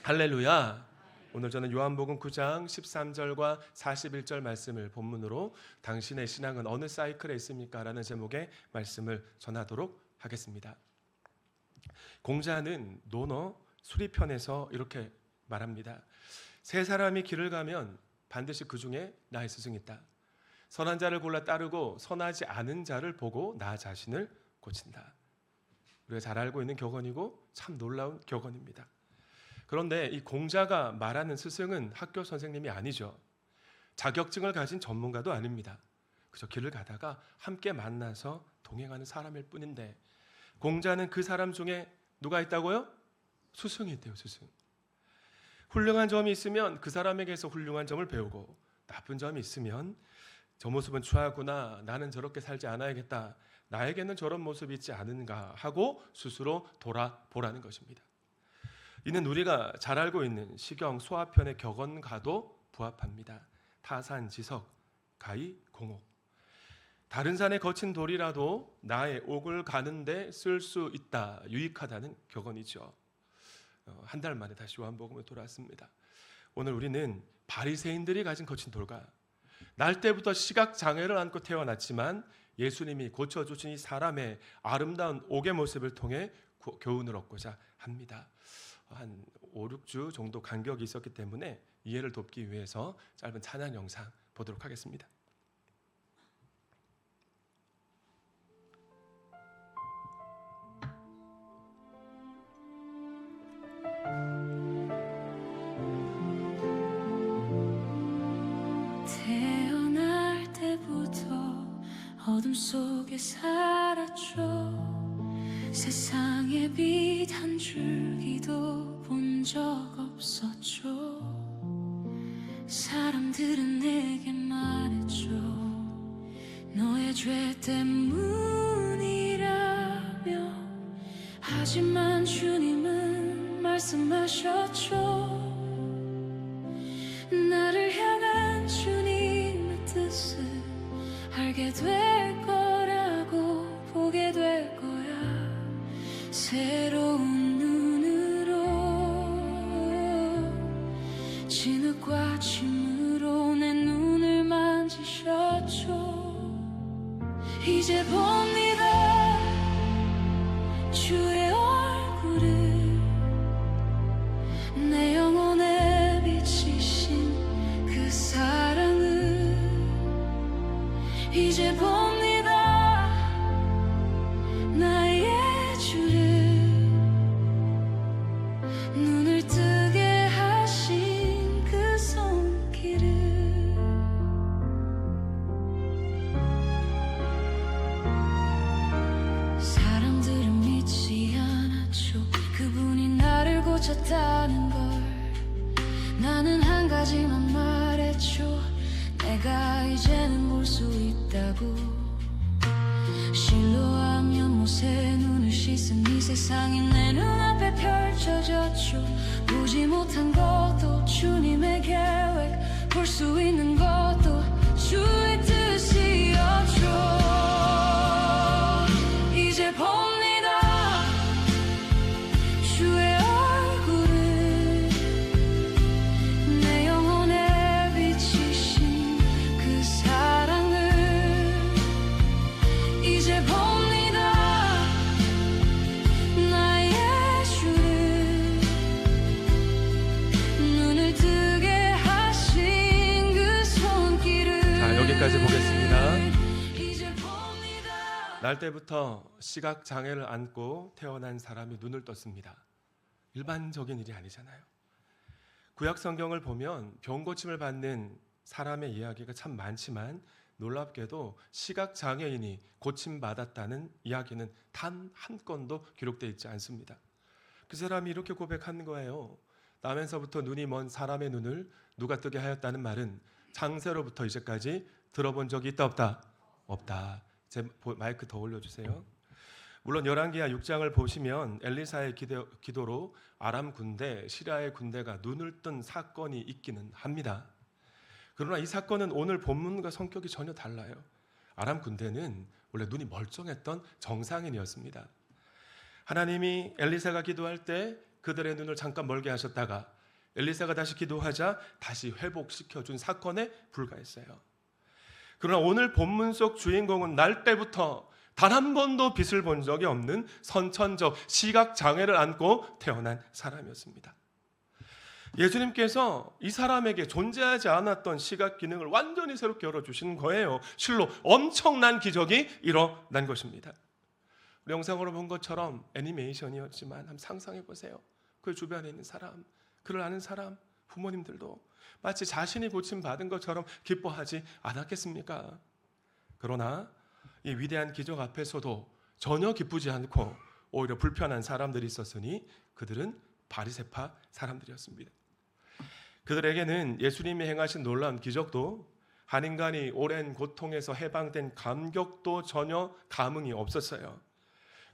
할렐루야. 오늘 저는 요한복음 9장 13절과 41절 말씀을 본문으로 당신의 신앙은 어느 사이클에 있습니까? 라는 제목의 말씀을 전하도록 하겠습니다. 공자는 논어 수리편에서 이렇게 말합니다. 세 사람이 길을 가면 반드시 그 중에 나의 스승이 있다. 선한 자를 골라 따르고 선하지 않은 자를 보고 나 자신을 고친다. 우리가 잘 알고 있는 격언이고 참 놀라운 격언입니다. 그런데 이 공자가 말하는 스승은 학교 선생님이 아니죠. 자격증을 가진 전문가도 아닙니다. 그저 길을 가다가 함께 만나서 동행하는 사람일 뿐인데 공자는 그 사람 중에 누가 있다고요? 스승이 있대요. 스승. 훌륭한 점이 있으면 그 사람에게서 훌륭한 점을 배우고 나쁜 점이 있으면 저 모습은 추하구나, 나는 저렇게 살지 않아야겠다, 나에게는 저런 모습이 있지 않은가 하고 스스로 돌아보라는 것입니다. 이는 우리가 잘 알고 있는 시경 소화편의 격언과도 부합합니다. 타산지석, 가히공옥. 다른 산에 거친 돌이라도 나의 옥을 가는데 쓸 수 있다, 유익하다는 격언이죠. 한 달 만에 다시 요한복음으로 돌아왔습니다. 오늘 우리는 바리새인들이 가진 거친 돌과 날 때부터 시각장애를 안고 태어났지만 예수님이 고쳐주신 이 사람의 아름다운 옥의 모습을 통해 교훈을 얻고자 합니다. 한 5, 6주 정도 간격이 있었기 때문에 이해를 돕기 위해서 짧은 찬양 영상 보도록 하겠습니다. 태어날 때부터 어둠 속에 살았죠. 세상의 빛 한 줄기도 본 적 없었죠. 사람들은 내게 말했죠. 너의 죄 때문이라며. 하지만 주님은 말씀하셨죠. 나를 향한 주님의 뜻을 알게 될 거라고, 보게 될 거야. 새로운 눈으로, 진흙과 침으로 내 눈을 만지셨죠. 이제 봅니다 주의 얼굴을, 내 영혼에 비치신 그 사랑을. 이제 봅니다 나의 눈을 뜨게 하신 그 손길을. 사람들은 믿지 않았죠. 그분이 나를 고쳤다는 걸. 나는 한 가지만 말했죠. 내가 이제는 볼 수 있다고. 실로암 연못에 눈을 씻은 이 세상이 내 눈앞에 펼쳐졌죠. 보지 못한 것도 주님의 계획, 볼 수 있는 것도 주의 뜻이었죠. 이제 봅니다 주의 얼굴을, 내 영혼에 비치신 그 사랑을. 이제 봅니다 나의 주를, 눈을 뜨게 하신 그 손길을. 자, 여기까지 보겠습니다. 이제 봅니다. 날 때부터 시각장애를 안고 태어난 사람이 눈을 떴습니다. 일반적인 일이 아니잖아요. 구약 성경을 보면 병 고침을 받는 사람의 이야기가 참 많지만 놀랍게도 시각장애인이 고침받았다는 이야기는 단 한 건도 기록되어 있지 않습니다. 그 사람이 이렇게 고백하는 거예요. 나면서부터 눈이 먼 사람의 눈을 누가 뜨게 하였다는 말은 창세로부터 이제까지 들어본 적이 있다 없다? 없다. 제 마이크 더 올려주세요. 물론 열왕기하 6장을 보시면 엘리사의 기도로 아람 군대, 시리아의 군대가 눈을 뜬 사건이 있기는 합니다. 그러나 이 사건은 오늘 본문과 성격이 전혀 달라요. 아람 군대는 원래 눈이 멀쩡했던 정상인이었습니다. 하나님이 엘리사가 기도할 때 그들의 눈을 잠깐 멀게 하셨다가 엘리사가 다시 기도하자 다시 회복시켜준 사건에 불과했어요. 그러나 오늘 본문 속 주인공은 날 때부터 단 한 번도 빛을 본 적이 없는 선천적 시각장애를 안고 태어난 사람이었습니다. 예수님께서 이 사람에게 존재하지 않았던 시각 기능을 완전히 새롭게 열어주신 거예요. 실로 엄청난 기적이 일어난 것입니다. 우리 영상으로 본 것처럼 애니메이션이었지만 한번 상상해 보세요. 그 주변에 있는 사람, 그를 아는 사람, 부모님들도 마치 자신이 고침받은 것처럼 기뻐하지 않았겠습니까? 그러나 이 위대한 기적 앞에서도 전혀 기쁘지 않고 오히려 불편한 사람들이 있었으니 그들은 바리새파 사람들이었습니다. 그들에게는 예수님이 행하신 놀라운 기적도 한 인간이 오랜 고통에서 해방된 감격도 전혀 감흥이 없었어요.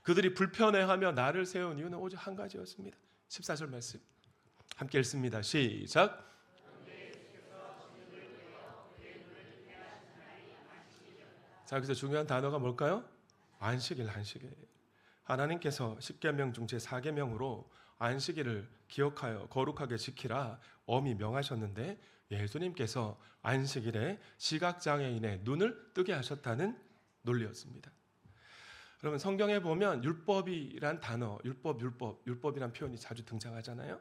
그들이 불편해하며 나를 세운 이유는 오직 한 가지였습니다. 14절 말씀 함께 읽습니다. 시작. 자, 여기서 중요한 단어가 뭘까요? 안식일. 하나님께서 10계명 중 제4계명으로 안식일을 기억하여 거룩하게 지키라 엄히 명하셨는데 예수님께서 안식일에 시각장애인의 눈을 뜨게 하셨다는 논리였습니다. 그러면 성경에 보면 율법이란 단어, 율법이란 표현이 자주 등장하잖아요.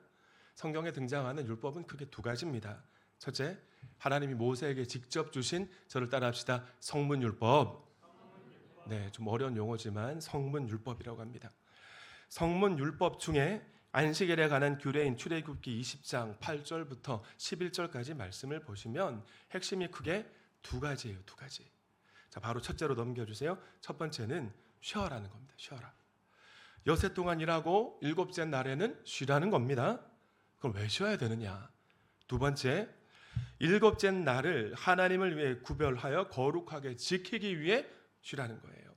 성경에 등장하는 율법은 크게 두 가지입니다. 첫째, 하나님이 모세에게 직접 주신 저를 따라합시다. 성문율법. 네, 좀 어려운 용어지만 성문율법이라고 합니다. 성문율법 중에 안식일에 관한 규례인 출애굽기 20장 8절부터 11절까지 말씀을 보시면 핵심이 크게 두 가지예요. 두 가지. 자, 바로 첫째로 넘겨주세요. 첫 번째는 쉬어라는 겁니다. 쉬어라. 여세 동안 일하고 일곱째 날에는 쉬라는 겁니다. 그럼 왜 쉬어야 되느냐? 두 번째, 일곱째 날을 하나님을 위해 구별하여 거룩하게 지키기 위해 쉬라는 거예요.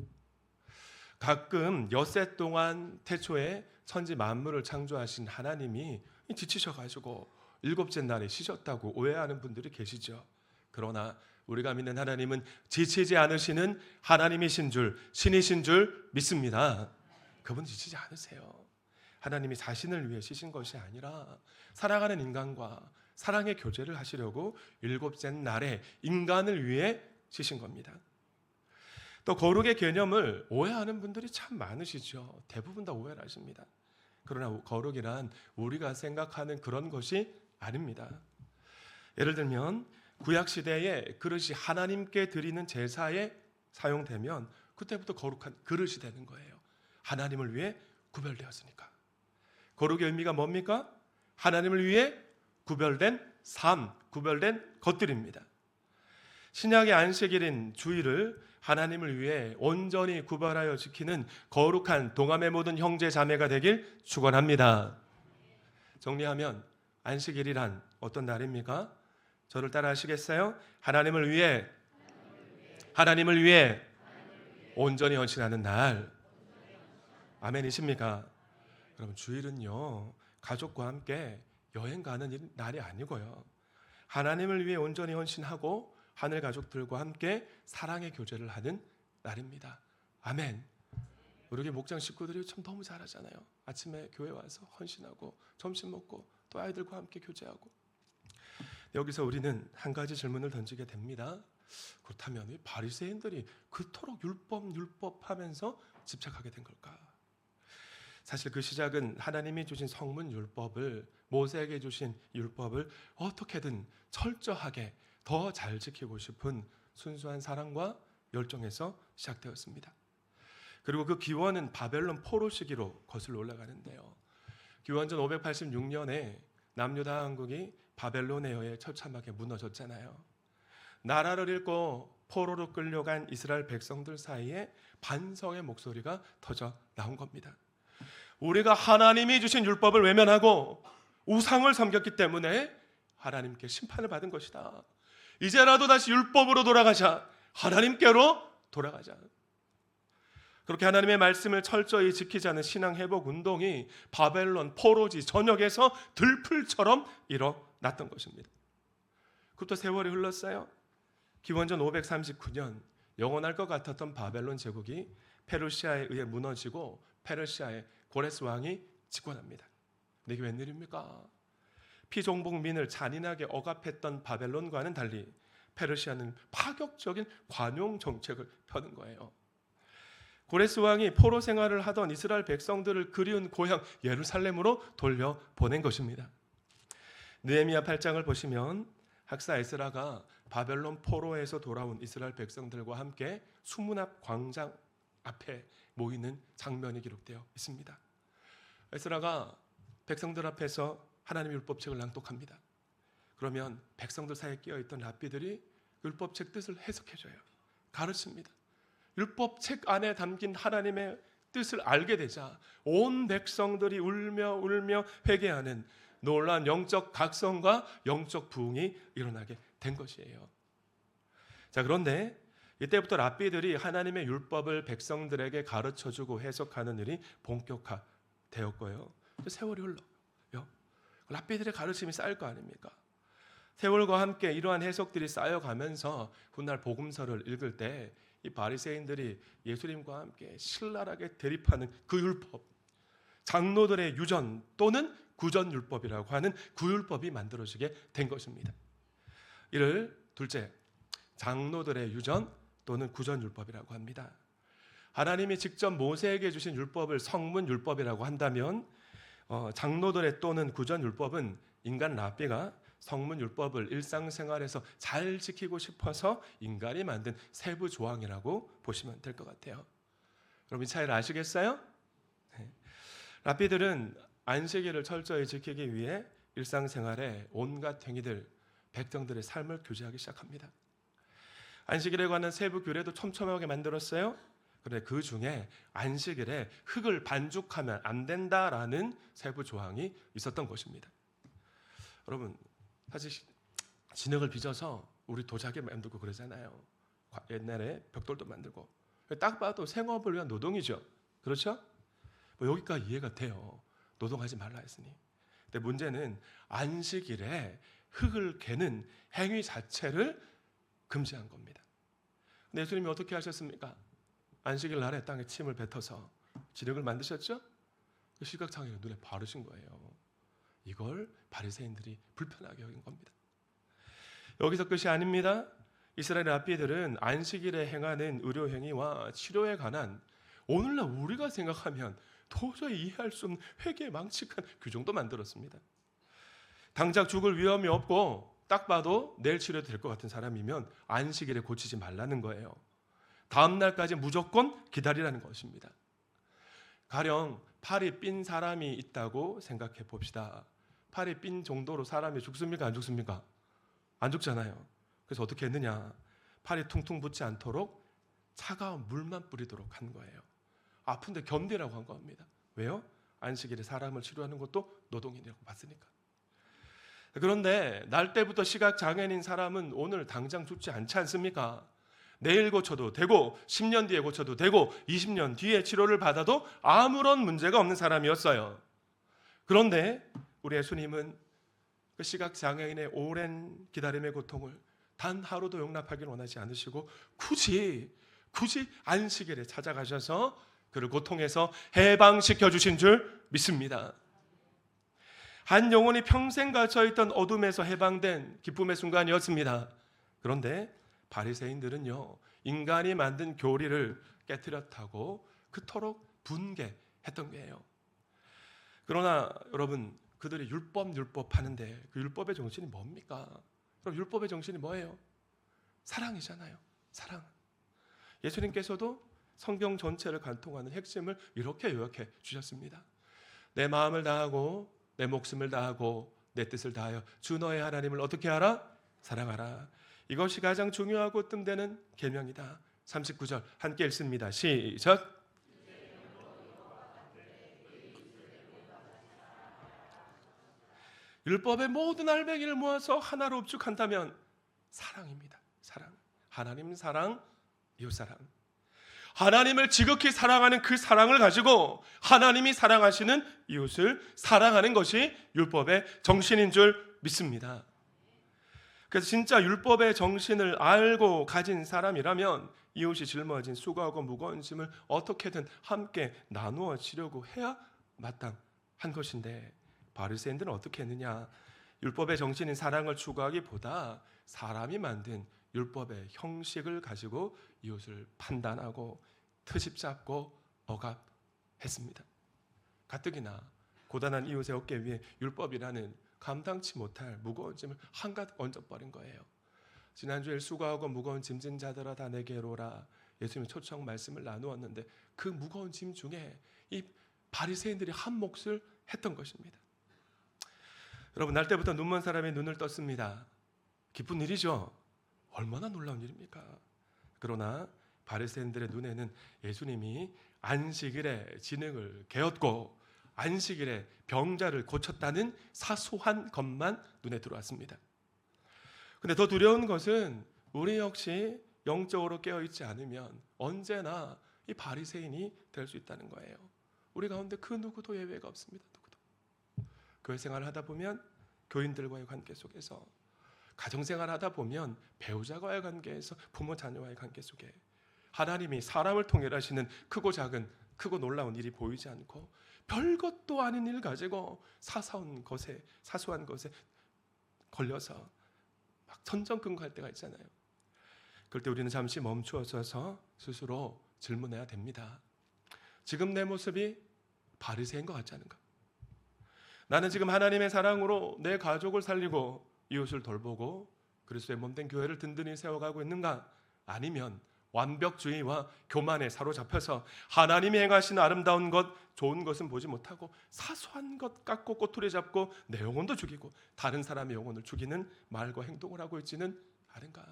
가끔 엿새 동안 태초에 천지 만물을 창조하신 하나님이 지치셔가지고 일곱째 날에 쉬셨다고 오해하는 분들이 계시죠. 그러나 우리가 믿는 하나님은 지치지 않으시는 하나님이신 줄, 신이신 줄 믿습니다. 그분 지치지 않으세요. 하나님이 자신을 위해 쉬신 것이 아니라 살아가는 인간과 사랑의 교제를 하시려고 일곱째 날에 인간을 위해 쉬신 겁니다. 또 거룩의 개념을 오해하는 분들이 참 많으시죠. 대부분 다 오해를 하십니다. 그러나 거룩이란 우리가 생각하는 그런 것이 아닙니다. 예를 들면 구약 시대에 그릇이 하나님께 드리는 제사에 사용되면 그때부터 거룩한 그릇이 되는 거예요. 하나님을 위해 구별되었으니까. 거룩의 의미가 뭡니까? 하나님을 위해 구별된 삶, 구별된 것들입니다. 신약의 안식일인 주일을 하나님을 위해 온전히 구별하여 지키는 거룩한 동암의 모든 형제 자매가 되길 축원합니다. 정리하면 안식일이란 어떤 날입니까? 저를 따라 하시겠어요? 하나님을 위해 온전히 헌신하는 날. 아멘이십니까? 여러분, 주일은요 가족과 함께 여행 가는 날이 아니고요, 하나님을 위해 온전히 헌신하고 하늘 가족들과 함께 사랑의 교제를 하는 날입니다. 아멘. 우리 목장 식구들이 참 너무 잘하잖아요. 아침에 교회 와서 헌신하고 점심 먹고 또 아이들과 함께 교제하고. 여기서 우리는 한 가지 질문을 던지게 됩니다. 그렇다면 왜 바리새인들이 그토록 율법 하면서 집착하게 된 걸까? 사실 그 시작은 하나님이 주신 성문 율법을, 모세에게 주신 율법을 어떻게든 철저하게 더 잘 지키고 싶은 순수한 사랑과 열정에서 시작되었습니다. 그리고 그 기원은 바벨론 포로 시기로 거슬러 올라가는데요. 기원전 586년에 남유다 왕국이 바벨론에 의해 처참하게 무너졌잖아요. 나라를 잃고 포로로 끌려간 이스라엘 백성들 사이에 반성의 목소리가 터져 나온 겁니다. 우리가 하나님이 주신 율법을 외면하고 우상을 섬겼기 때문에 하나님께 심판을 받은 것이다. 이제라도 다시 율법으로 돌아가자. 하나님께로 돌아가자. 그렇게 하나님의 말씀을 철저히 지키자는 신앙 회복 운동이 바벨론 포로지 전역에서 들풀처럼 일어났던 것입니다. 그부터 세월이 흘렀어요. 기원전 539년 영원할 것 같았던 바벨론 제국이 페르시아에 의해 무너지고 페르시아의 고레스 왕이 집권합니다. 근데 이게 웬일입니까? 피종복민을 잔인하게 억압했던 바벨론과는 달리 페르시아는 파격적인 관용 정책을 펴는 거예요. 고레스 왕이 포로 생활을 하던 이스라엘 백성들을 그리운 고향 예루살렘으로 돌려보낸 것입니다. 느헤미야 8장을 보시면 학사 에스라가 바벨론 포로에서 돌아온 이스라엘 백성들과 함께 수문 앞 광장 앞에 모이는 장면이 기록되어 있습니다. 에스라가 백성들 앞에서 하나님의 율법책을 낭독합니다. 그러면 백성들 사이에 끼어있던 랍비들이 율법책 뜻을 해석해줘요. 가르칩니다. 율법책 안에 담긴 하나님의 뜻을 알게 되자 온 백성들이 울며 회개하는 놀라운 영적 각성과 영적 부흥이 일어나게 된 것이에요. 자, 그런데 이때부터 랍비들이 하나님의 율법을 백성들에게 가르쳐주고 해석하는 일이 본격화되었고요. 세월이 흘러요. 랍비들의 가르침이 쌓일 거 아닙니까? 세월과 함께 이러한 해석들이 쌓여가면서 훗날 복음서를 읽을 때 이 바리새인들이 예수님과 함께 신랄하게 대립하는 그 율법, 장로들의 유전 또는 구전율법이라고 하는 구율법이 만들어지게 된 것입니다. 이를 둘째, 장로들의 유전 또는 구전율법이라고 합니다. 하나님이 직접 모세에게 주신 율법을 성문율법이라고 한다면 장로들의 또는 구전율법은 인간 랍비가 성문율법을 일상생활에서 잘 지키고 싶어서 인간이 만든 세부 조항이라고 보시면 될 것 같아요. 여러분 이 차이를 아시겠어요? 네. 랍비들은 안식일을 철저히 지키기 위해 일상생활에 온갖 행위들, 백성들의 삶을 규제하기 시작합니다. 안식일에 관한 세부 규례도 촘촘하게 만들었어요. 그런데 그 중에 안식일에 흙을 반죽하면 안 된다라는 세부 조항이 있었던 것입니다. 여러분 사실 진흙을 빚어서 우리 도자기 만들고 그러잖아요. 옛날에 벽돌도 만들고 딱 봐도 생업을 위한 노동이죠. 그렇죠? 뭐 여기까지 이해가 돼요. 노동하지 말라 했으니. 근데 문제는 안식일에 흙을 개는 행위 자체를 금지한 겁니다. 근데 예수님이 어떻게 하셨습니까? 안식일 날에 땅에 침을 뱉어서 진흙을 만드셨죠? 그 시각장애가 눈에 바르신 거예요. 이걸 바리새인들이 불편하게 여긴 겁니다. 여기서 끝이 아닙니다. 이스라엘 랍비들은 안식일에 행하는 의료 행위와 치료에 관한 오늘날 우리가 생각하면 도저히 이해할 수 없는 회개에 망측한 규정도 만들었습니다. 당장 죽을 위험이 없고 딱 봐도 내일 치료도 될 것 같은 사람이면 안식일에 고치지 말라는 거예요. 다음 날까지 무조건 기다리라는 것입니다. 가령 팔이 삔 사람이 있다고 생각해 봅시다. 팔이 삔 정도로 사람이 죽습니까? 안 죽습니까? 안 죽잖아요. 그래서 어떻게 했느냐? 팔이 퉁퉁 붓지 않도록 차가운 물만 뿌리도록 한 거예요. 아픈데 견디라고 한 겁니다. 왜요? 안식일에 사람을 치료하는 것도 노동이라고 봤으니까. 그런데 날 때부터 시각장애인인 사람은 오늘 당장 죽지 않지 않습니까? 내일 고쳐도 되고 10년 뒤에 고쳐도 되고 20년 뒤에 치료를 받아도 아무런 문제가 없는 사람이었어요. 그런데 우리 예수님은 그 시각장애인의 오랜 기다림의 고통을 단 하루도 용납하기를 원하지 않으시고 굳이 안식일에 찾아가셔서 그를 고통에서 해방시켜 주신 줄 믿습니다. 한 영혼이 평생 갇혀있던 어둠에서 해방된 기쁨의 순간이었습니다. 그런데 바리새인들은요, 인간이 만든 교리를 깨트렸다고 그토록 분개했던 거예요. 그러나 여러분, 그들이 율법 하는데 그 율법의 정신이 뭡니까? 그럼 율법의 정신이 뭐예요? 사랑이잖아요. 사랑. 예수님께서도 성경 전체를 관통하는 핵심을 이렇게 요약해 주셨습니다. 내 마음을 다하고 내 목숨을 다하고 내 뜻을 다하여 주 너의 하나님을 어떻게 하라? 사랑하라. 이것이 가장 중요하고 뜸되는 계명이다. 39절 함께 읽습니다. 시작. 율법의 모든 알맹이를 모아서 하나로 흡축한다면 사랑입니다. 사랑. 하나님 사랑, 이웃 사랑. 하나님을 지극히 사랑하는 그 사랑을 가지고 하나님이 사랑하시는 이웃을 사랑하는 것이 율법의 정신인 줄 믿습니다. 그래서 진짜 율법의 정신을 알고 가진 사람이라면 이웃이 짊어진 수고하고 무거운 짐을 어떻게든 함께 나누어 지려고 해야 마땅한 것인데 바리새인들은 어떻게 했느냐? 율법의 정신인 사랑을 추구하기보다 사람이 만든 율법의 형식을 가지고 이웃을 판단하고 트집 잡고 억압했습니다. 가뜩이나 고단한 이웃의 어깨 위에 율법이라는 감당치 못할 무거운 짐을 한가득 얹어버린 거예요. 지난주에 수고하고 무거운 짐진 자들아 다 내게로 오라, 예수님의 초청 말씀을 나누었는데 그 무거운 짐 중에 이 바리새인들이 한 몫을 했던 것입니다. 여러분, 날 때부터 눈먼 사람이 눈을 떴습니다. 기쁜 일이죠. 얼마나 놀라운 일입니까? 그러나 바리새인들의 눈에는 예수님이 안식일에 진흙을 개었고 안식일에 병자를 고쳤다는 사소한 것만 눈에 들어왔습니다. 근데 더 두려운 것은 우리 역시 영적으로 깨어있지 않으면 언제나 이 바리새인이 될 수 있다는 거예요. 우리 가운데 그 누구도 예외가 없습니다. 누구도. 교회 생활을 하다 보면 교인들과의 관계 속에서, 가정생활을 하다 보면 배우자와의 관계에서, 부모 자녀와의 관계 속에 하나님이 사람을 통해 하시는 크고 작은, 크고 놀라운 일이 보이지 않고 별것도 아닌 일 가지고 사소한 것에 걸려서 막 선전근거할 때가 있잖아요. 그럴 때 우리는 잠시 멈추어서서 스스로 질문해야 됩니다. 지금 내 모습이 바리새인 것 같지 않은가? 나는 지금 하나님의 사랑으로 내 가족을 살리고 이웃을 돌보고 그리스도의 몸된 교회를 든든히 세워가고 있는가? 아니면 완벽주의와 교만에 사로잡혀서 하나님이 행하신 아름다운 것, 좋은 것은 보지 못하고 사소한 것 갖고 꼬투리 잡고 내 영혼도 죽이고 다른 사람의 영혼을 죽이는 말과 행동을 하고 있지는 않은가?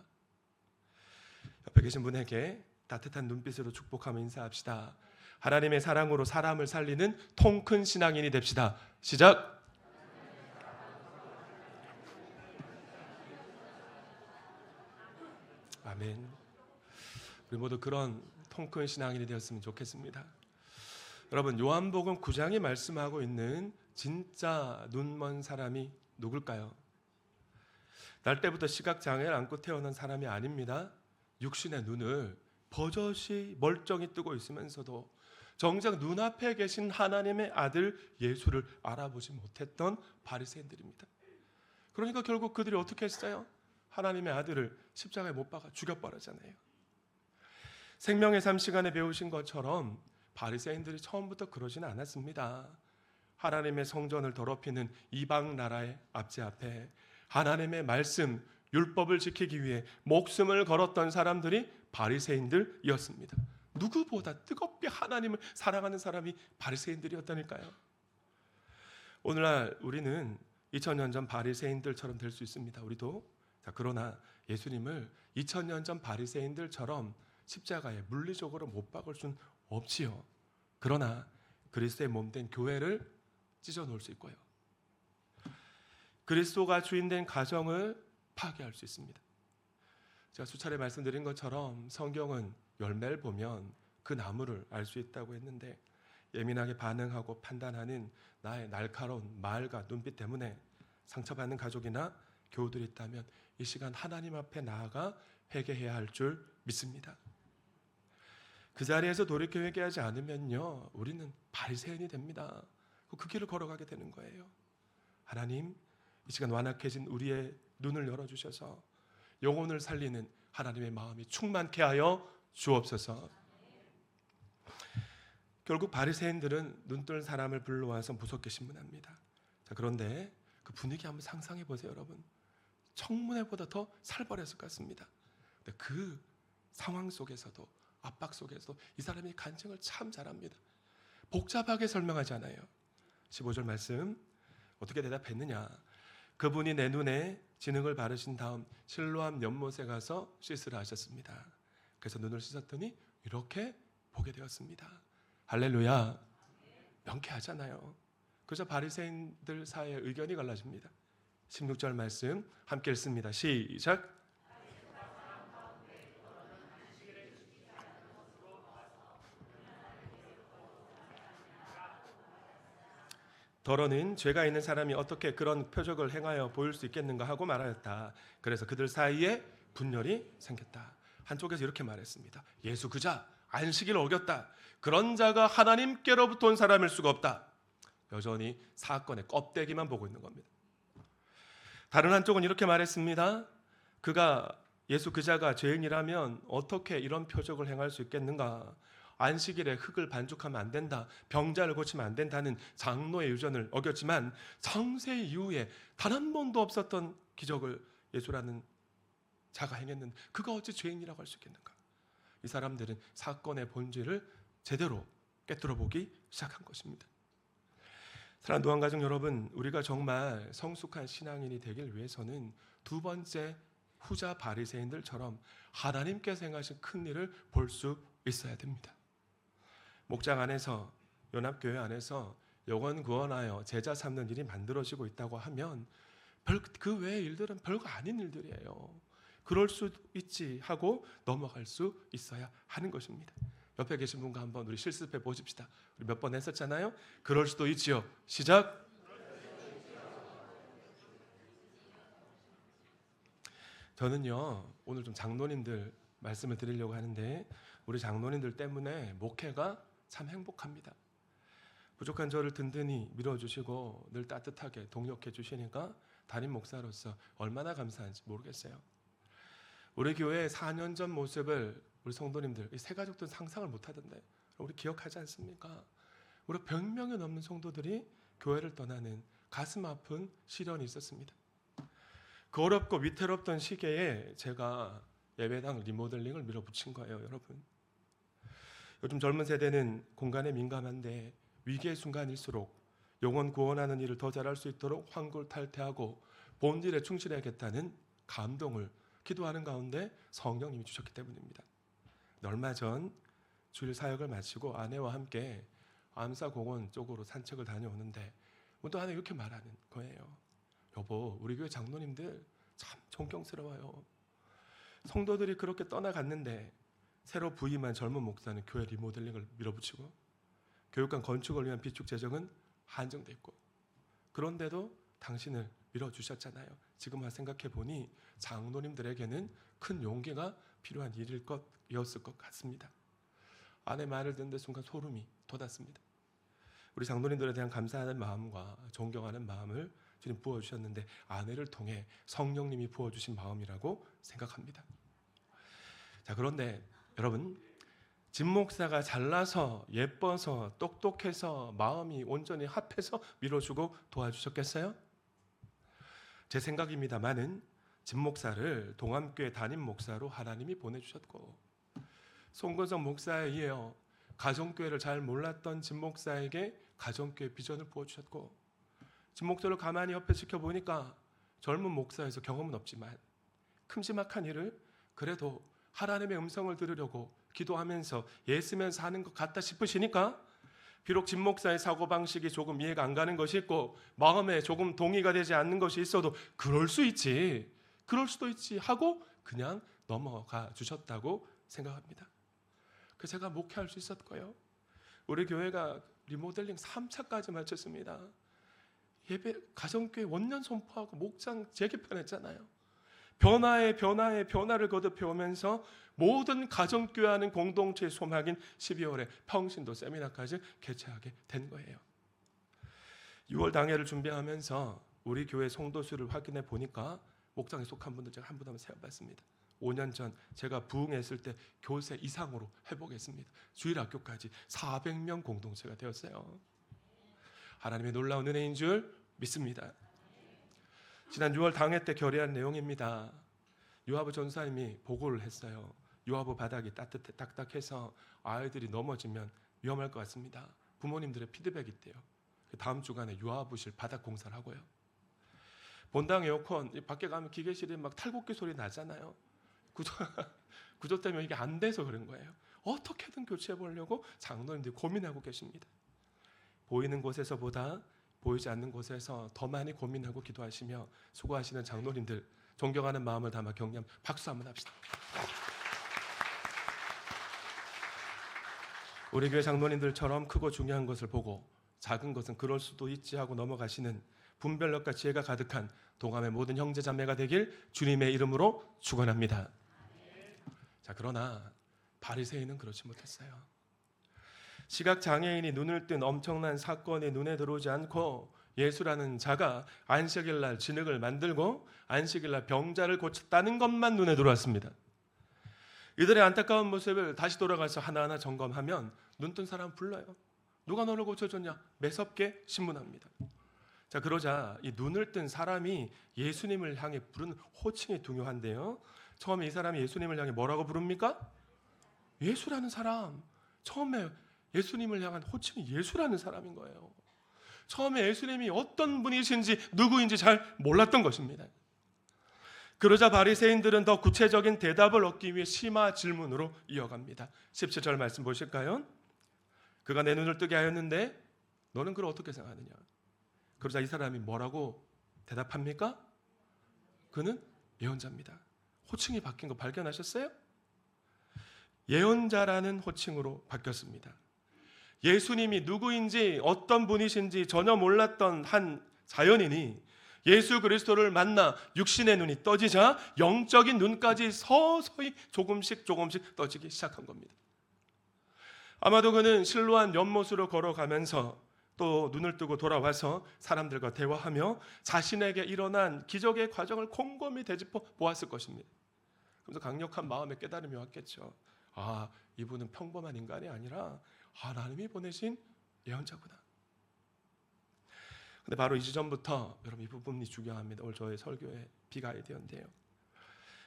옆에 계신 분에게 따뜻한 눈빛으로 축복하며 인사합시다. 하나님의 사랑으로 사람을 살리는 통큰 신앙인이 됩시다. 시작! 아멘. 우리 모두 그런 통큰 신앙인이 되었으면 좋겠습니다. 여러분, 요한복음 9장이 말씀하고 있는 진짜 눈먼 사람이 누굴까요? 날 때부터 시각장애를 안고 태어난 사람이 아닙니다. 육신의 눈을 버젓이 멀쩡히 뜨고 있으면서도 정작 눈앞에 계신 하나님의 아들 예수를 알아보지 못했던 바리새인들입니다. 그러니까 결국 그들이 어떻게 했어요? 하나님의 아들을 십자가에 못 박아 죽여버렸잖아요. 생명의 삶 시간에 배우신 것처럼 바리새인들이 처음부터 그러지는 않았습니다. 하나님의 성전을 더럽히는 이방 나라의 압제 앞에 하나님의 말씀, 율법을 지키기 위해 목숨을 걸었던 사람들이 바리새인들이었습니다. 누구보다 뜨겁게 하나님을 사랑하는 사람이 바리새인들이었다니까요. 오늘날 우리는 2000년 전 바리새인들처럼 될 수 있습니다. 우리도. 그러나 예수님을 2000년 전 바리새인들처럼 십자가에 물리적으로 못 박을 수는 없지요. 그러나 그리스도의 몸된 교회를 찢어놓을 수 있고요. 그리스도가 주인된 가정을 파괴할 수 있습니다. 제가 수차례 말씀드린 것처럼 성경은 열매를 보면 그 나무를 알 수 있다고 했는데 예민하게 반응하고 판단하는 나의 날카로운 말과 눈빛 때문에 상처받는 가족이나 교우들이 있다면 이 시간 하나님 앞에 나아가 회개해야 할 줄 믿습니다. 그 자리에서 돌이켜 회개하지 않으면요, 우리는 바리새인이 됩니다. 그 길을 걸어가게 되는 거예요. 하나님, 이 시간 완악해진 우리의 눈을 열어주셔서 영혼을 살리는 하나님의 마음이 충만케 하여 주옵소서. 결국 바리새인들은 눈뜬 사람을 불러와서 무섭게 신문합니다. 자, 그런데 그 분위기 한번 상상해 보세요, 여러분. 청문회보다 더 살벌했을 것 같습니다. 근데 그 상황 속에서도, 압박 속에서도 이 사람이 간증을 참 잘합니다. 복잡하게 설명하지 않아요. 15절 말씀 어떻게 대답했느냐? 그분이 내 눈에 진흙을 바르신 다음 실로암 연못에 가서 씻으라 하셨습니다. 그래서 눈을 씻었더니 이렇게 보게 되었습니다. 할렐루야. 명쾌하잖아요. 그래서 바리새인들 사이에 의견이 갈라집니다. 16절 말씀 함께 읽습니다. 시작. 더러는 죄가 있는 사람이 어떻게 그런 표적을 행하여 보일 수 있겠는가 하고 말하였다. 그래서 그들 사이에 분열이 생겼다. 한쪽에서 이렇게 말했습니다. 예수 그자 안식일을 어겼다. 그런 자가 하나님께로부터 온 사람일 수가 없다. 여전히 사건의 껍데기만 보고 있는 겁니다. 다른 한쪽은 이렇게 말했습니다. 예수 그자가 죄인이라면 어떻게 이런 표적을 행할 수 있겠는가? 안식일에 흙을 반죽하면 안 된다, 병자를 고치면 안 된다는 장로의 유전을 어겼지만 창세 이후에 단 한 번도 없었던 기적을 예수라는 자가 행했는데 그가 어찌 죄인이라고 할 수 있겠는가? 이 사람들은 사건의 본질을 제대로 꿰뚫어 보기 시작한 것입니다. 사랑하는 노안가족 여러분, 우리가 정말 성숙한 신앙인이 되길 위해서는 두 번째 후자 바리새인들처럼 하나님께서 행하신 큰 일을 볼 수 있어야 됩니다. 목장 안에서, 연합교회 안에서 영혼 구원하여 제자 삼는 일이 만들어지고 있다고 하면 그 외의 일들은 별거 아닌 일들이에요. 그럴 수 있지 하고 넘어갈 수 있어야 하는 것입니다. 옆에 계신 분과 한번 우리 실습해 보십시다. 우리 몇 번 했었잖아요. 그럴 수도 있지요. 시작. 저는요, 오늘 좀 장로님들 말씀을 드리려고 하는데 우리 장로님들 때문에 목회가 참 행복합니다. 부족한 저를 든든히 밀어주시고 늘 따뜻하게 동력해 주시니까 담임 목사로서 얼마나 감사한지 모르겠어요. 우리 교회 4년 전 모습을 우리 성도님들, 이 세 가족들은 상상을 못하던데 우리 기억하지 않습니까? 우리 100명이 넘는 성도들이 교회를 떠나는 가슴 아픈 시련이 있었습니다. 그 어렵고 위태롭던 시기에 제가 예배당 리모델링을 밀어붙인 거예요, 여러분. 요즘 젊은 세대는 공간에 민감한데 위기의 순간일수록 영혼 구원하는 일을 더 잘할 수 있도록 환골탈태하고 본질에 충실해야겠다는 감동을 기도하는 가운데 성령님이 주셨기 때문입니다. 얼마 전 주일 사역을 마치고 아내와 함께 암사공원 쪽으로 산책을 다녀오는데 또 하나 이렇게 말하는 거예요. 여보, 우리 교회 장로님들 참 존경스러워요. 성도들이 그렇게 떠나갔는데 새로 부임한 젊은 목사는 교회 리모델링을 밀어붙이고 교육관 건축을 위한 비축 재정은 한정돼 있고 그런데도 당신을 밀어주셨잖아요. 지금 생각해 보니 장로님들에게는 큰 용기가 필요한 일이었을 것 같습니다. 아내 말을 듣는 순간 소름이 돋았습니다. 우리 장로님들에 대한 감사하는 마음과 존경하는 마음을 주님 부어주셨는데 아내를 통해 성령님이 부어주신 마음이라고 생각합니다. 자, 그런데 여러분, 진 목사가 잘나서 예뻐서 똑똑해서 마음이 온전히 합해서 밀어주고 도와주셨겠어요? 제 생각입니다만은 진 목사를 동암교회 담임 목사로 하나님이 보내주셨고 송건성 목사에 이어 가정교회를 잘 몰랐던 진 목사에게 가정교회 비전을 부어주셨고 진 목사를 가만히 옆에 지켜보니까 젊은 목사에서 경험은 없지만 큼지막한 일을 그래도 하나님의 음성을 들으려고 기도하면서 애쓰면서 하는 것 같다 싶으시니까 비록 진 목사의 사고방식이 조금 이해가 안 가는 것이 있고 마음에 조금 동의가 되지 않는 것이 있어도 그럴 수 있지, 그럴 수도 있지 하고 그냥 넘어가 주셨다고 생각합니다. 그래서 제가 목회할 수 있었고요. 우리 교회가 리모델링 3차까지 마쳤습니다. 예배 가정교회 원년 선포하고 목장 재개편했잖아요. 변화를 거듭해오면서 모든 가정교회하는 공동체의 소망인 12월에 평신도 세미나까지 개최하게 된 거예요. 6월 당회를 준비하면서 우리 교회 성도수를 확인해 보니까 목장에 속한 분들 제가 한 분 한번 세어봤습니다. 5년 전 제가 부흥했을 때 교세 이상으로 회복했습니다. 주일학교까지 400명 공동체가 되었어요. 하나님의 놀라운 은혜인 줄 믿습니다. 지난 6월 당회 때 결의한 내용입니다. 유아부 전사님이 보고를 했어요. 유아부 바닥이 딱딱해서 아이들이 넘어지면 위험할 것 같습니다. 부모님들의 피드백이 있대요. 다음 주간에 유아부실 바닥 공사를 하고요. 본당 에어컨 밖에 가면 기계실에 막 탈곡기 소리 나잖아요. 구조 때문에 이게 안 돼서 그런 거예요. 어떻게든 교체해 보려고 장로님들이 고민하고 계십니다. 보이는 곳에서보다 보이지 않는 곳에서 더 많이 고민하고 기도하시며 수고하시는 장로님들 존경하는 마음을 담아 격려 박수 한번 합시다. 우리 교회 장로님들처럼 크고 중요한 것을 보고 작은 것은 그럴 수도 있지 하고 넘어가시는 분별력과 지혜가 가득한 동암의 모든 형제 자매가 되길 주님의 이름으로 축원합니다. 자, 그러나 바리새인은 그렇지 못했어요. 시각 장애인이 눈을 뜬 엄청난 사건이 눈에 들어오지 않고 예수라는 자가 안식일 날 진흙을 만들고 안식일 날 병자를 고쳤다는 것만 눈에 들어왔습니다. 이들의 안타까운 모습을 다시 돌아가서 하나하나 점검하면 눈뜬 사람 불러요. 누가 너를 고쳐줬냐? 매섭게 신문합니다. 자, 그러자 이 눈을 뜬 사람이 예수님을 향해 부르는 호칭이 중요한데요. 처음에 이 사람이 예수님을 향해 뭐라고 부릅니까? 예수라는 사람. 처음에 예수님을 향한 호칭이 예수라는 사람인 거예요. 처음에 예수님이 어떤 분이신지 누구인지 잘 몰랐던 것입니다. 그러자 바리새인들은 더 구체적인 대답을 얻기 위해 심화 질문으로 이어갑니다. 17절 말씀 보실까요? 그가 내 눈을 뜨게 하였는데 너는 그를 어떻게 생각하느냐? 그러자 이 사람이 뭐라고 대답합니까? 그는 예언자입니다. 호칭이 바뀐 거 발견하셨어요? 예언자라는 호칭으로 바뀌었습니다. 예수님이 누구인지 어떤 분이신지 전혀 몰랐던 한 자연인이 예수 그리스도를 만나 육신의 눈이 떠지자 영적인 눈까지 서서히 조금씩 떠지기 시작한 겁니다. 아마도 그는 실로한 연못으로 걸어가면서 또 눈을 뜨고 돌아와서 사람들과 대화하며 자신에게 일어난 기적의 과정을 곰곰이 되짚어 보았을 것입니다. 그래서 강력한 마음의 깨달음이 왔겠죠. 아, 이분은 평범한 인간이 아니라 하나님이 보내신 예언자구나. 근데 바로 2주 전부터 여러분 이 부분이 중요합니다. 오늘 저의 설교의 빅 아이디어인데요.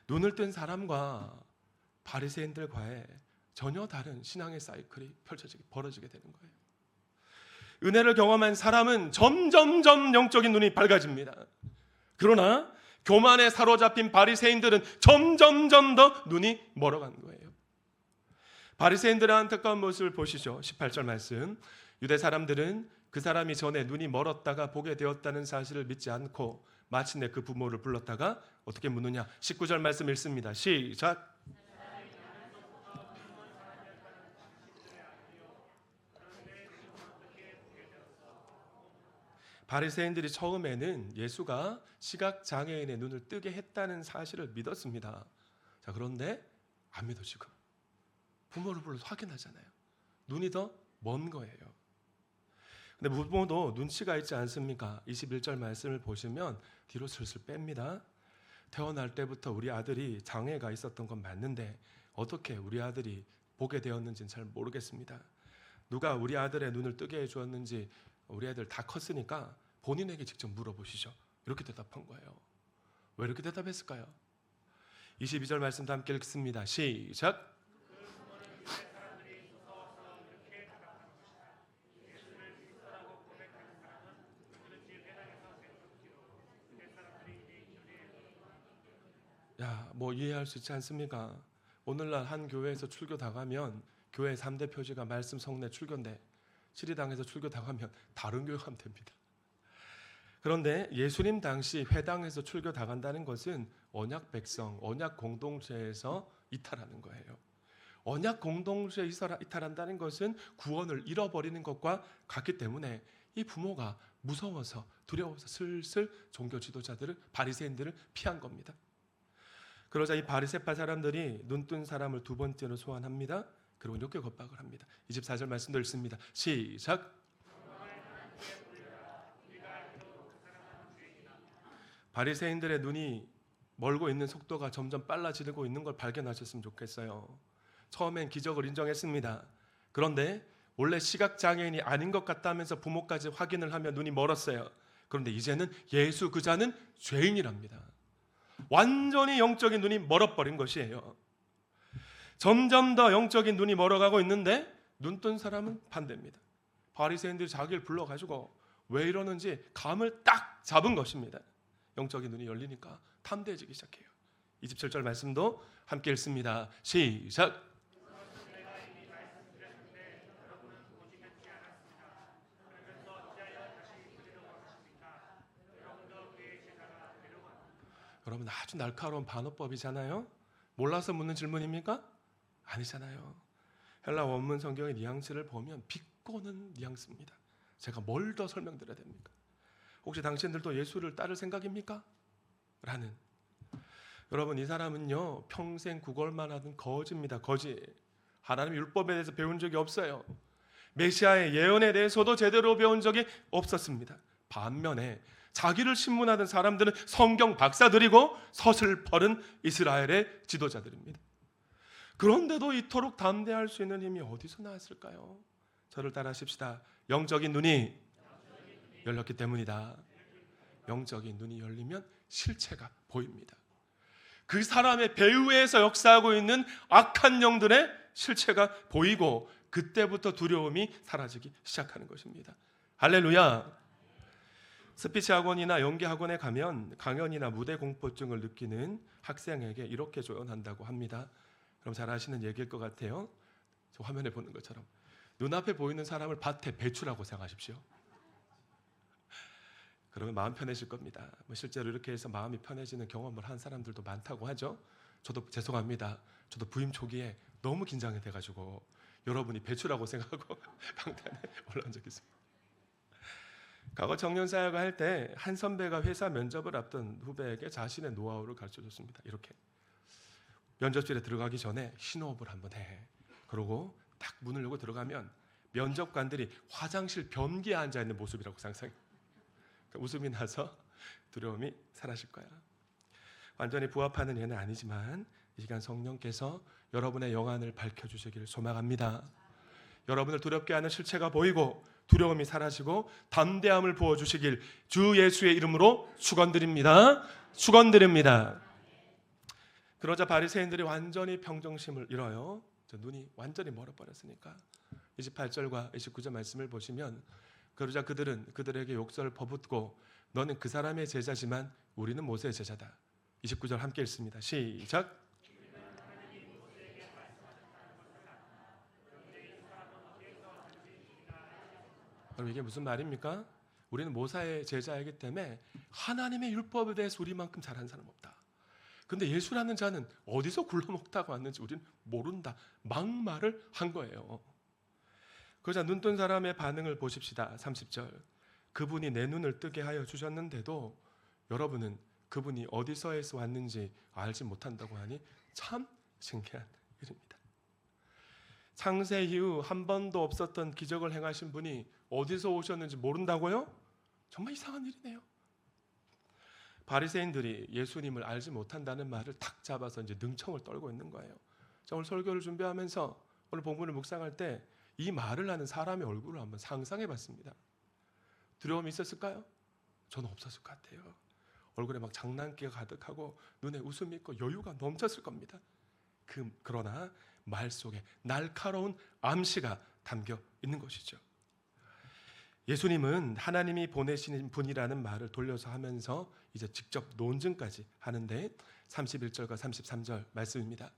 눈을 뜬 사람과 바리새인들과의 전혀 다른 신앙의 사이클이 벌어지게 되는 거예요. 은혜를 경험한 사람은 점점점 영적인 눈이 밝아집니다. 그러나 교만에 사로잡힌 바리새인들은 점점점 더 눈이 멀어가는 거예요. 바리새인들의 안타까운 모습을 보시죠. 18절 말씀. 유대 사람들은 그 사람이 전에 눈이 멀었다가 보게 되었다는 사실을 믿지 않고 마침내 그 부모를 불렀다가 어떻게 묻느냐. 19절 말씀 읽습니다. 시작. 바리새인들이 처음에는 예수가 시각장애인의 눈을 뜨게 했다는 사실을 믿었습니다. 자, 그런데 안 믿어 지금. 부모를 불러서 확인하잖아요. 눈이 더 먼 거예요. 근데 부모도 눈치가 있지 않습니까? 21절 말씀을 보시면 뒤로 슬슬 뺍니다. 태어날 때부터 우리 아들이 장애가 있었던 건 맞는데 어떻게 우리 아들이 보게 되었는지는 잘 모르겠습니다. 누가 우리 아들의 눈을 뜨게 해주었는지 우리 애들 다 컸으니까 본인에게 직접 물어보시죠. 이렇게 대답한 거예요. 왜 이렇게 대답했을까요? 22절 말씀도 함께 읽습니다. 시작. 야, 뭐 이해할 수 있지 않습니까? 오늘날 한 교회에서 출교 당하면 교회 3대 표지가 말씀, 성례, 출교인데 치리당에서 출교 당하면 다른 교회 가면 됩니다. 그런데 예수님 당시 회당에서 출교 당한다는 것은 언약 백성, 언약 공동체에서 이탈하는 거예요. 언약 공동체에 이탈한다는 것은 구원을 잃어버리는 것과 같기 때문에 이 부모가 무서워서 두려워서 슬슬 종교 지도자들을 바리새인들을 피한 겁니다. 그러자 이 바리새파 사람들이 눈뜬 사람을 두 번째로 소환합니다. 그리고 이렇게 겁박을 합니다. 24절 말씀도 읽습니다. 시작. 바리새인들의 눈이 멀고 있는 속도가 점점 빨라지고 있는 걸 발견하셨으면 좋겠어요. 처음엔 기적을 인정했습니다. 그런데 원래 시각장애인이 아닌 것 같다면서 부모까지 확인을 하며 눈이 멀었어요. 그런데 이제는 예수 그 자는 죄인이랍니다. 완전히 영적인 눈이 멀어버린 것이에요. 점점 더 영적인 눈이 멀어가고 있는데 눈뜬 사람은 반대입니다. 바리새인들이 자기를 불러가지고 왜 이러는지 감을 딱 잡은 것입니다. 영적인 눈이 열리니까 탐대해지기 시작해요. 27절 말씀도 함께 읽습니다. 시작. 여러분 아주 날카로운 반어법이잖아요. 몰라서 묻는 질문입니까? 아니잖아요. 헬라 원문 성경의 뉘앙스를 보면 비꼬는 뉘앙스입니다. 제가 뭘 더 설명드려야 됩니까? 혹시 당신들도 예수를 따를 생각입니까? 라는. 여러분 이 사람은요 평생 구걸만 하던 거지입니다. 거지. 하나님의 율법에 대해서 배운 적이 없어요. 메시아의 예언에 대해서도 제대로 배운 적이 없었습니다. 반면에 자기를 신문하던 사람들은 성경 박사들이고 서슬퍼른 이스라엘의 지도자들입니다. 그런데도 이토록 담대할 수 있는 힘이 어디서 나왔을까요? 저를 따라하십시다. 영적인 눈이 열렸기 때문이다. 영적인 눈이 열리면 실체가 보입니다. 그 사람의 배후에서 역사하고 있는 악한 영들의 실체가 보이고 그때부터 두려움이 사라지기 시작하는 것입니다. 할렐루야. 스피치 학원이나 연기 학원에 가면 강연이나 무대 공포증을 느끼는 학생에게 이렇게 조언한다고 합니다. 그럼 잘 아시는 얘기일 것 같아요. 저 화면에 보는 것처럼 눈앞에 보이는 사람을 밭에 배추라고 생각하십시오. 그러면 마음 편해질 겁니다. 실제로 이렇게 해서 마음이 편해지는 경험을 한 사람들도 많다고 하죠. 저도 죄송합니다. 저도 부임 초기에 너무 긴장이 돼가지고 여러분이 배추라고 생각하고 강단에 올라온 적이 있습니다. 과거 청년사역을 할 때 한 선배가 회사 면접을 앞둔 후배에게 자신의 노하우를 가르쳐줬습니다. 이렇게 면접실에 들어가기 전에 신호흡을 한번 해. 그러고 딱 문을 열고 들어가면 면접관들이 화장실 변기에 앉아있는 모습이라고 상상해. 웃음이 나서 두려움이 사라질 거야. 완전히 부합하는 예는 아니지만 이 시간 성령께서 여러분의 영안을 밝혀주시기를 소망합니다. 여러분을 두렵게 하는 실체가 보이고 두려움이 사라지고 담대함을 부어주시길 주 예수의 이름으로 축원드립니다. 축원드립니다. 그러자 바리새인들이 완전히 평정심을 잃어요. 눈이 완전히 멀어버렸으니까. 28절과 29절 말씀을 보시면 그러자 그들은 그들에게 욕설을 퍼붓고 너는 그 사람의 제자지만 우리는 모세의 제자다. 29절 함께 읽습니다. 시작. 그럼 이게 무슨 말입니까? 우리는 모세의 제자이기 때문에 하나님의 율법에 대해서 우리만큼 잘하는 사람 없다. 근데 예수라는 자는 어디서 굴러먹다가 왔는지 우리는 모른다. 막말을 한 거예요. 그러자 눈뜬 사람의 반응을 보십시다. 30절. 그분이 내 눈을 뜨게 하여 주셨는데도 여러분은 그분이 어디서에서 왔는지 알지 못한다고 하니 참 신기한 일입니다. 창세 이후 한 번도 없었던 기적을 행하신 분이 어디서 오셨는지 모른다고요? 정말 이상한 일이네요. 바리새인들이 예수님을 알지 못한다는 말을 탁 잡아서 이제 능청을 떨고 있는 거예요. 자, 오늘 설교를 준비하면서 오늘 본문을 묵상할 때 이 말을 하는 사람의 얼굴을 한번 상상해 봤습니다. 두려움이 있었을까요? 저는 없었을 것 같아요. 얼굴에 막 장난기가 가득하고 눈에 웃음이 있고 여유가 넘쳤을 겁니다. 그러나 말 속에 날카로운 암시가 담겨 있는 것이죠. 예수님은 하나님이 보내신 분이라는 말을 돌려서 하면서 이제 직접 논증까지 하는데 31절과 33절 말씀입니다.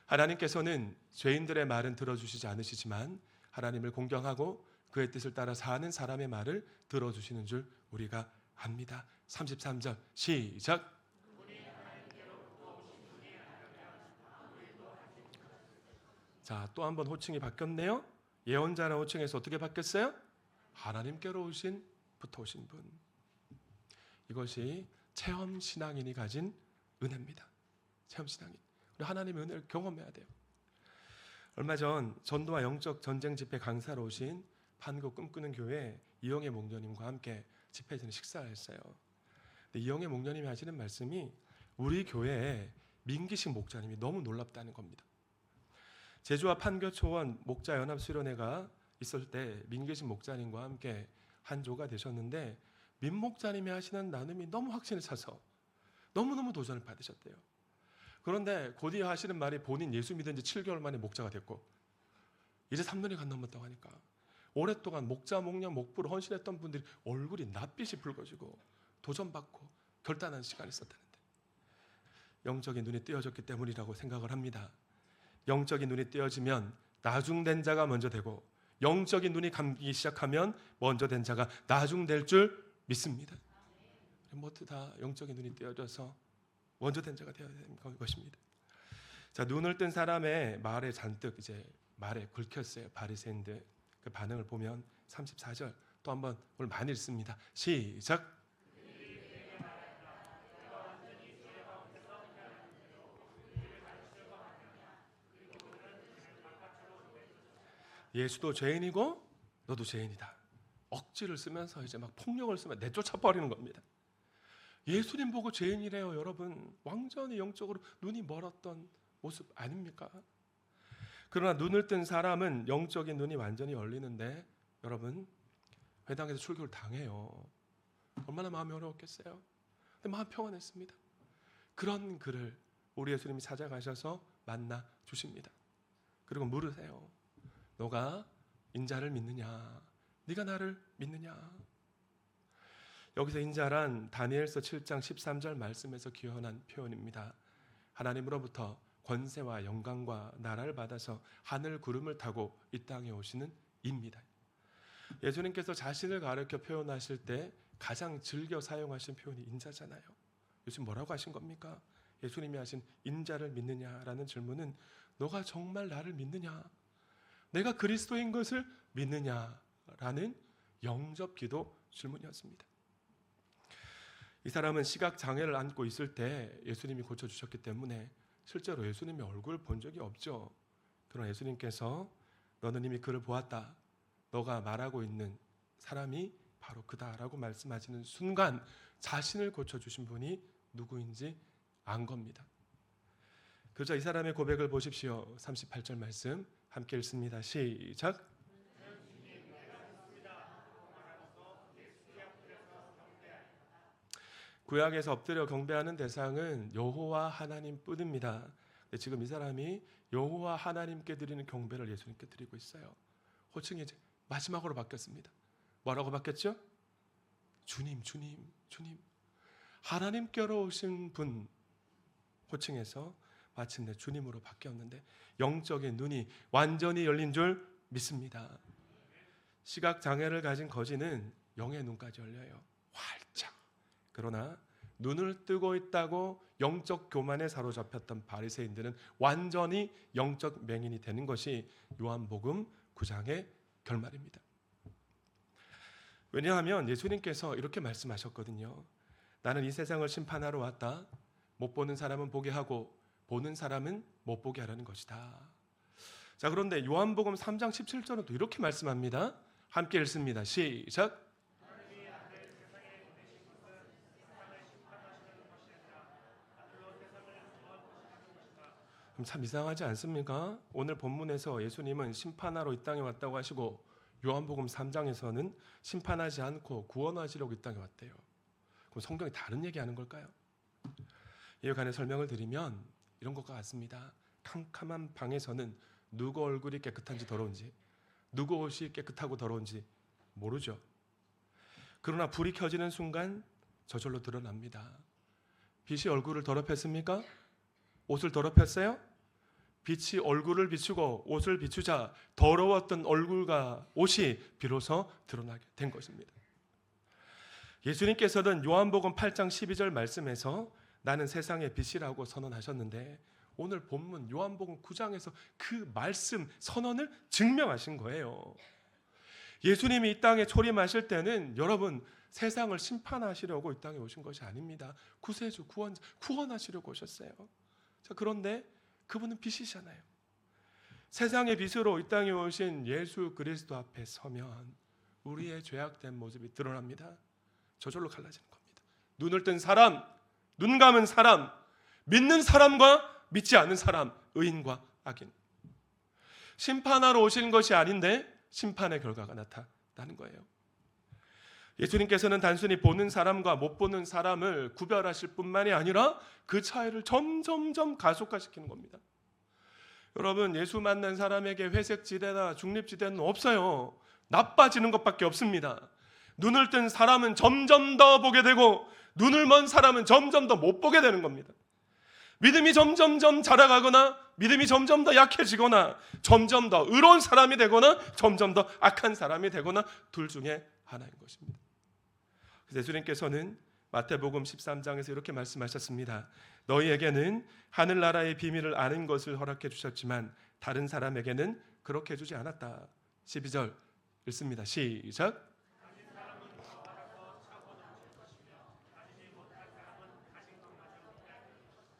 하나님께서는 죄인들의 말은 들어주시지 않으시지만 하나님을 공경하고 그의 뜻을 따라 사는 사람의 말을 들어주시는 줄 우리가 압니다. 33절 시작. 자, 또 한 번 호칭이 바뀌었네요. 예언자라는 호칭에서 어떻게 바뀌었어요? 하나님께로 부터 오신 분. 이것이 체험신앙인이 가진 은혜입니다. 체험신앙인. 우리 하나님의 은혜를 경험해야 돼요. 얼마 전 전도와 영적 전쟁 집회 강사로 오신 판교 꿈꾸는 교회 이영애 목녀님과 함께 집회에서 식사를 했어요. 근데 이영애 목녀님이 하시는 말씀이 우리 교회에 민기식 목자님이 너무 놀랍다는 겁니다. 제주와 판교 초원 목자 연합 수련회가 있을 때 민기식 목자님과 함께 한조가 되셨는데 민 목자님이 하시는 나눔이 너무 확신을 차서 너무너무 도전을 받으셨대요. 그런데 곧이어 하시는 말이 본인 예수 믿은 지 7개월 만에 목자가 됐고 이제 3년이 간 넘었다고 하니까 오랫동안 목자, 목녀, 목부로 헌신했던 분들이 얼굴이 낯빛이 붉어지고 도전받고 결단하는 시간이 있었다는데 영적인 눈이 띄어졌기 때문이라고 생각을 합니다. 영적인 눈이 띄어지면 나중된 자가 먼저 되고 영적인 눈이 감기 시작하면 먼저 된 자가 나중될 줄 믿습니다. 모두 다 영적인 눈이 띄어져서 먼저 된 자가 되어야 되는 것입니다. 자, 눈을 뜬 사람의 말에 잔뜩 이제 말에 긁혔어요. 바리새인들 그 반응을 보면 34절 또 한번 오늘 많이 읽습니다. 시작. 예수도 죄인이고 너도 죄인이다. 억지를 쓰면서 이제 막 폭력을 쓰면 내쫓아 버리는 겁니다. 예수님 보고 죄인이래요, 여러분. 완전히 영적으로 눈이 멀었던 모습 아닙니까? 그러나 눈을 뜬 사람은 영적인 눈이 완전히 열리는데 여러분, 회당에서 출교를 당해요. 얼마나 마음이 어려웠겠어요. 근데 마음 평안했습니다. 그런 그를 우리 예수님이 찾아가셔서 만나 주십니다. 그리고 물으세요. 너가 인자를 믿느냐? 네가 나를 믿느냐? 여기서 인자란 다니엘서 7장 13절 말씀에서 기원한 표현입니다. 하나님으로부터 권세와 영광과 나라를 받아서 하늘 구름을 타고 이 땅에 오시는 입니다. 예수님께서 자신을 가르쳐 표현하실 때 가장 즐겨 사용하신 표현이 인자잖아요. 요즘 뭐라고 하신 겁니까? 예수님이 하신 인자를 믿느냐라는 질문은 너가 정말 나를 믿느냐? 내가 그리스도인 것을 믿느냐라는 영접 기도 질문이었습니다. 이 사람은 시각 장애를 안고 있을 때 예수님이 고쳐주셨기 때문에 실제로 예수님의 얼굴을 본 적이 없죠. 그러나 예수님께서 너는 이미 그를 보았다. 너가 말하고 있는 사람이 바로 그다라고 말씀하시는 순간 자신을 고쳐주신 분이 누구인지 안 겁니다. 그저 이 사람의 고백을 보십시오. 38절 말씀 함께 읽습니다. 시작. 구약에서 엎드려 경배하는 대상은 여호와 하나님뿐입니다. 지금 이 사람이 여호와 하나님께 드리는 경배를 예수님께 드리고 있어요. 호칭이 이제 마지막으로 바뀌었습니다. 뭐라고 바뀌었죠? 주님, 주님, 주님. 하나님께로 오신 분 호칭에서 마침내 주님으로 바뀌었는데 영적인 눈이 완전히 열린 줄 믿습니다. 시각 장애를 가진 거지는 영의 눈까지 열려요. 활짝. 그러나 눈을 뜨고 있다고 영적 교만에 사로잡혔던 바리새인들은 완전히 영적 맹인이 되는 것이 요한복음 9장의 결말입니다. 왜냐하면 예수님께서 이렇게 말씀하셨거든요. 나는 이 세상을 심판하러 왔다. 못 보는 사람은 보게 하고 보는 사람은 못 보게 하라는 것이다. 자, 그런데 요한복음 3장 17절은 또 이렇게 말씀합니다. 함께 읽습니다. 시작. 그럼 참 이상하지 않습니까? 오늘 본문에서 예수님은 심판하러 이 땅에 왔다고 하시고 요한복음 3장에서는 심판하지 않고 구원하시려고 이 땅에 왔대요. 그럼 성경이 다른 얘기하는 걸까요? 이에 관해 설명을 드리면 이런 것과 같습니다. 캄캄한 방에서는 누구 얼굴이 깨끗한지 더러운지, 누구 옷이 깨끗하고 더러운지 모르죠. 그러나 불이 켜지는 순간 저절로 드러납니다. 빛이 얼굴을 더럽혔습니까? 옷을 더럽혔어요? 빛이 얼굴을 비추고 옷을 비추자 더러웠던 얼굴과 옷이 비로소 드러나게 된 것입니다. 예수님께서는 요한복음 8장 12절 말씀에서 나는 세상의 빛이라고 선언하셨는데 오늘 본문 요한복음 9장에서 그 말씀 선언을 증명하신 거예요. 예수님이 이 땅에 초림하실 때는 여러분 세상을 심판하시려고 이 땅에 오신 것이 아닙니다. 구세주, 구원자, 구원하시려고 오셨어요. 자, 그런데 그분은 빛이잖아요. 세상의 빛으로 이 땅에 오신 예수 그리스도 앞에 서면 우리의 죄악된 모습이 드러납니다. 저절로 갈라지는 겁니다. 눈을 뜬 사람, 눈 감은 사람, 믿는 사람과 믿지 않는 사람, 의인과 악인. 심판하러 오신 것이 아닌데 심판의 결과가 나타나는 거예요. 예수님께서는 단순히 보는 사람과 못 보는 사람을 구별하실 뿐만이 아니라 그 차이를 점점점 가속화시키는 겁니다. 여러분, 예수 만난 사람에게 회색지대나 중립지대는 없어요. 나빠지는 것밖에 없습니다. 눈을 뜬 사람은 점점 더 보게 되고 눈을 먼 사람은 점점 더 못 보게 되는 겁니다. 믿음이 점점점 자라가거나 믿음이 점점 더 약해지거나 점점 더 의로운 사람이 되거나 점점 더 악한 사람이 되거나 둘 중에 하나인 것입니다. 그래서 예수님께서는 마태복음 13장에서 이렇게 말씀하셨습니다. 너희에게는 하늘나라의 비밀을 아는 것을 허락해 주셨지만 다른 사람에게는 그렇게 해주지 않았다. 12절 읽습니다. 시작.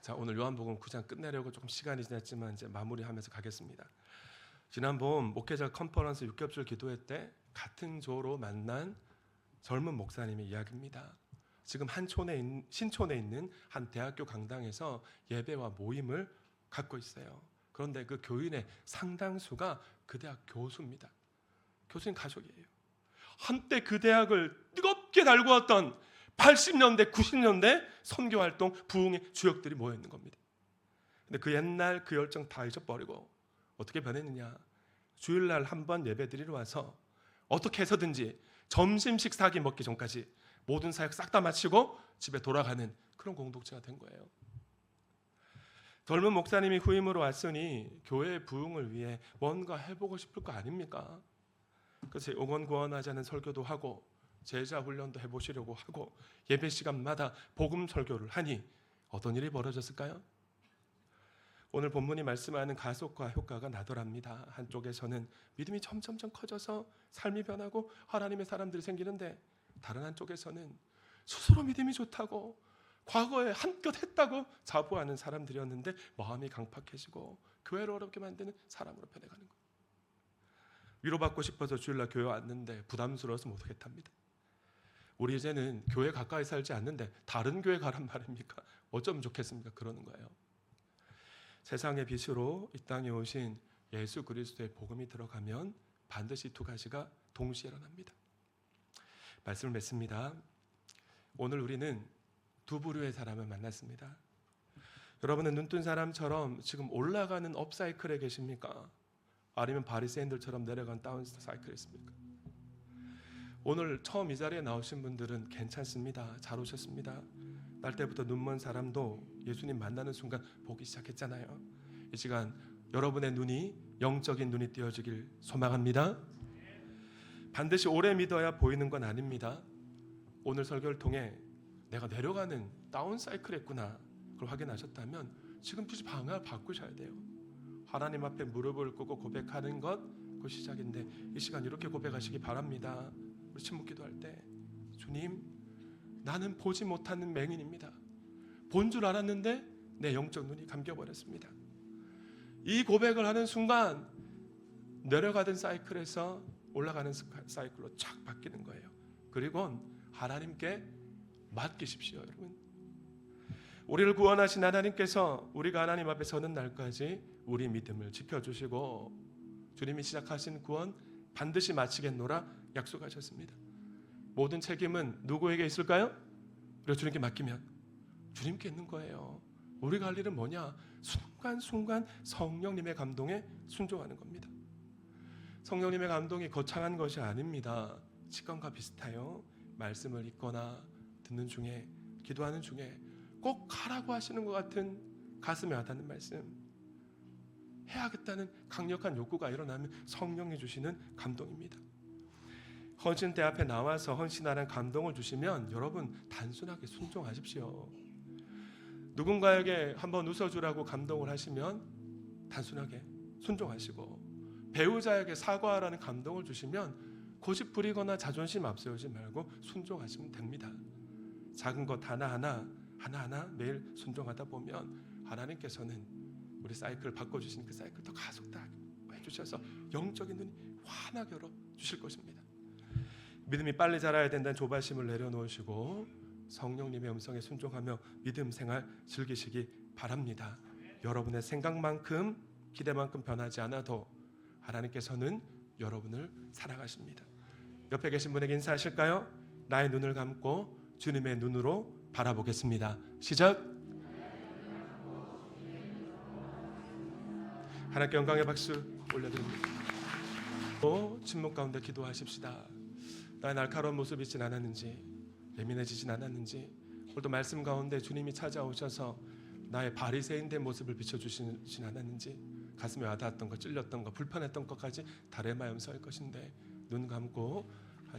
자, 오늘 요한복음 9장 끝내려고 조금 시간이 지났지만 이제 마무리하면서 가겠습니다. 지난번 목회자 컨퍼런스 6겹줄 기도회 때 같은 조로 만난 젊은 목사님의 이야기입니다. 지금 신촌에 있는 한 대학교 강당에서 예배와 모임을 갖고 있어요. 그런데 그 교인의 상당수가 그 대학 교수입니다. 교수님 가족이에요. 한때 그 대학을 뜨겁게 달구었던 80년대, 90년대 선교활동 부흥의 주역들이 모여 있는 겁니다. 근데 그 옛날 그 열정 다 잊어버리고 어떻게 변했느냐? 주일날 한번 예배드리러 와서 어떻게 해서든지 점심 식사기 먹기 전까지 모든 사역 싹 다 마치고 집에 돌아가는 그런 공동체가 된 거예요. 젊은 목사님이 후임으로 왔으니 교회의 부흥을 위해 뭔가 해보고 싶을 거 아닙니까? 그래서 오건구원하자는 설교도 하고 제자 훈련도 해보시려고 하고 예배 시간마다 복음 설교를 하니 어떤 일이 벌어졌을까요? 오늘 본문이 말씀하는 가속과 효과가 나더랍니다. 한쪽에서는 믿음이 점점점 커져서 삶이 변하고 하나님의 사람들이 생기는데 다른 한쪽에서는 스스로 믿음이 좋다고 과거에 한껏 했다고 자부하는 사람들이었는데 마음이 강팍해지고 교회를 어렵게 만드는 사람으로 변해가는 거예요. 위로받고 싶어서 주일날 교회 왔는데 부담스러워서 못하겠답니다. 우리 이제는 교회 가까이 살지 않는데 다른 교회 가란 말입니까? 어쩌면 좋겠습니까? 그러는 거예요. 세상의 빛으로 이 땅에 오신 예수 그리스도의 복음이 들어가면 반드시 두 가지가 동시에 일어납니다. 말씀을 맺습니다. 오늘 우리는 두 부류의 사람을 만났습니다. 여러분은 눈뜬 사람처럼 지금 올라가는 업사이클에 계십니까? 아니면 바리새인들처럼 내려간 다운사이클에 있습니까? 오늘 처음 이 자리에 나오신 분들은 괜찮습니다. 잘 오셨습니다. 날 때부터 눈먼 사람도 예수님 만나는 순간 보기 시작했잖아요. 이 시간 여러분의 눈이 영적인 눈이 띄어지길 소망합니다. 반드시 오래 믿어야 보이는 건 아닙니다. 오늘 설교를 통해 내가 내려가는 다운사이클에 있구나 그걸 확인하셨다면 지금 방향을 바꾸셔야 돼요. 하나님 앞에 무릎을 꿇고 고백하는 것 그 시작인데 이 시간 이렇게 고백하시기 바랍니다. 우리 침묵 기도할 때 주님 나는 보지 못하는 맹인입니다. 본 줄 알았는데 내 영적 눈이 감겨버렸습니다. 이 고백을 하는 순간 내려가던 사이클에서 올라가는 사이클로 쫙 바뀌는 거예요. 그리고 하나님께 맡기십시오. 여러분, 우리를 구원하신 하나님께서 우리가 하나님 앞에 서는 날까지 우리 믿음을 지켜주시고 주님이 시작하신 구원 반드시 마치겠노라 약속하셨습니다. 모든 책임은 누구에게 있을까요? 우리가 주님께 맡기면 주님께 있는 거예요. 우리가 할 일은 뭐냐? 순간순간 성령님의 감동에 순종하는 겁니다. 성령님의 감동이 거창한 것이 아닙니다. 직관과 비슷해요. 말씀을 읽거나 듣는 중에 기도하는 중에 꼭 하라고 하시는 것 같은 가슴에 와닿는 말씀, 해야겠다는 강력한 욕구가 일어나면 성령이 주시는 감동입니다. 헌신대 앞에 나와서 헌신하는 감동을 주시면 여러분 단순하게 순종하십시오. 누군가에게 한번 웃어주라고 감동을 하시면 단순하게 순종하시고, 배우자에게 사과하라는 감동을 주시면 고집 부리거나 자존심 앞세우지 말고 순종하시면 됩니다. 작은 것 하나하나 매일 순종하다 보면 하나님께서는 우리 사이클을 바꿔주시는 그 사이클 더 가속하게 해주셔서 영적인 눈이 환하게 열어주실 것입니다. 믿음이 빨리 자라야 된다는 조바심을 내려놓으시고 성령님의 음성에 순종하며 믿음 생활 즐기시기 바랍니다. 여러분의 생각만큼 기대만큼 변하지 않아도 하나님께서는 여러분을 사랑하십니다. 옆에 계신 분에게 인사하실까요? 나의 눈을 감고 주님의 눈으로 바라보겠습니다. 시작. 하나님께 영광의 박수 올려드립니다. 침묵 가운데 기도하십시다. 나의 날카로운 모습이 있진 않았는지, 예민해지진 않았는지, 오늘도 말씀 가운데 주님이 찾아오셔서 나의 바리새인된 모습을 비춰주시진 않았는지, 가슴에 와닿았던 것, 찔렸던 것, 불편했던 것까지 다레마의 음성일 것인데 눈 감고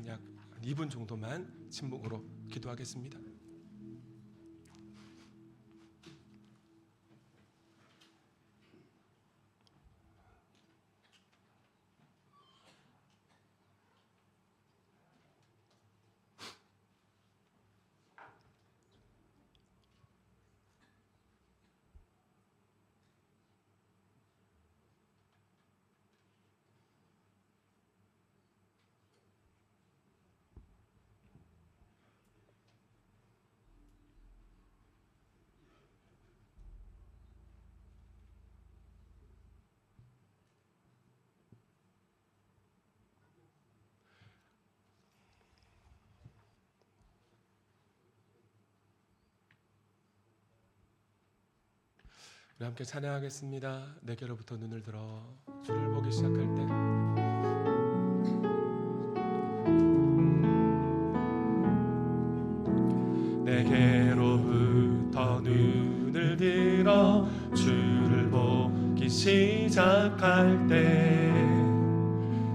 약 2분 정도만 침묵으로 기도하겠습니다. 우리 함께 찬양하겠습니다. 내게로부터 눈을 들어 주를 보기 시작할 때 내게로부터 눈을 들어 주를 보기 시작할 때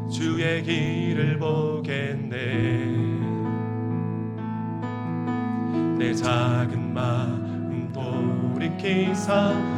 주의 길을 보겠네. 내 작은 마음 돌이키사